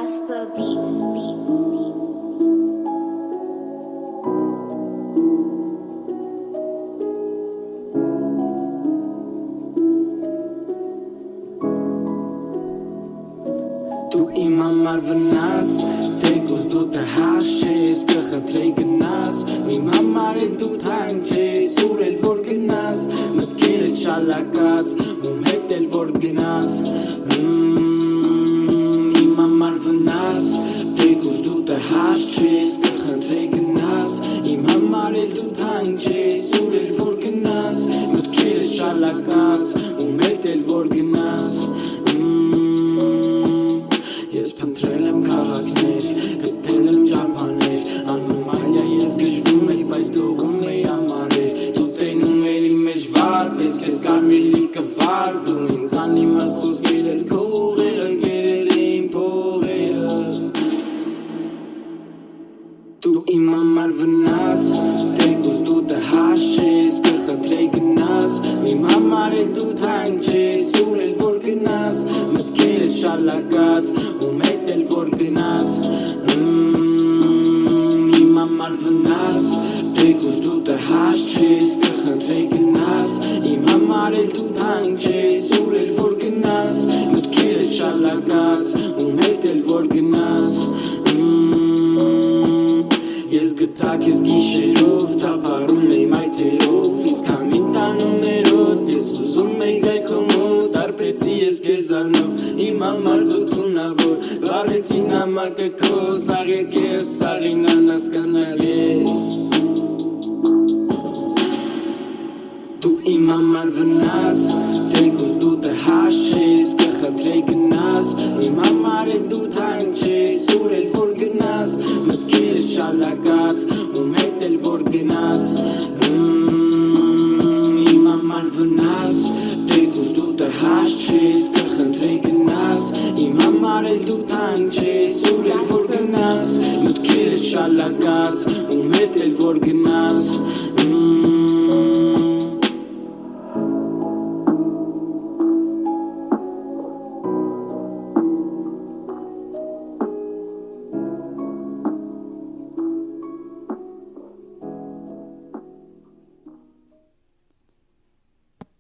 Jasper Beats. Du immer mal vnas, tegos du te hashes, te khatregenas, immer mal du tanches, sur el vorgenas, mit kere chalakats, het el vorgenas. Immer mal vnas, tegos du te hashes, te khatregenas, immer mal du tanches, sur el vorgenas, mit kere chalakats, het el vorgenas. Ես փնտրել եմ քաղաքներ, գտել եմ ճամփաներ, անոմալիա ես գժվում էի, բայց դողում էի ամառեր, դու տենում էիր իմ մեջ վար, պես կես կարմիր լիքը վար, դու ինձ անիմաստ խոսքեր էլ քո ուղերը կերել էին փողերը, դու իմ համար վնաս, թեկուզ դու դե հաշես, կխնդրեի գնաս, իմ համար էլ դու թանք չես, ուր էլ որ գնաս, մտքերը շալակած, հետ էլ որ գնաս, իմ համար վնաս, թեկուզ դու դե հաշես, կխնդրեի գնաս, իմ համար էլ դու թանք չես, ուր էլ որ գնաս, մտքերը շալակած, հետ էլ որ գնաս, ես գտակ ես գիշերով, թապարում էի մայթերով, իսկ համին տանումներոտ, ես ուզում էի գայ քո մոտ, արպեցի ես գեզանով, իմ համար դու թունավոր, վարեցի նամակը քո, սաղեք ես սաղին անասկանալի, դու իմ համար վնաս, թեկուզ դու դե հաշես, կխնդրեի գնաս, իմ համար էլ դու թանք չես, ուր էլ որ գնաս, մտքերը շալակած, հետ էլ որ գնաս, իմ համար վնաս, թեկուզ դու դե հաշես, կխնդրեի գնաս, իմ համար էլ դու թանք չես, ուր էլ որ գնաս, մտքերը շալակած, հետ էլ որ գնաս,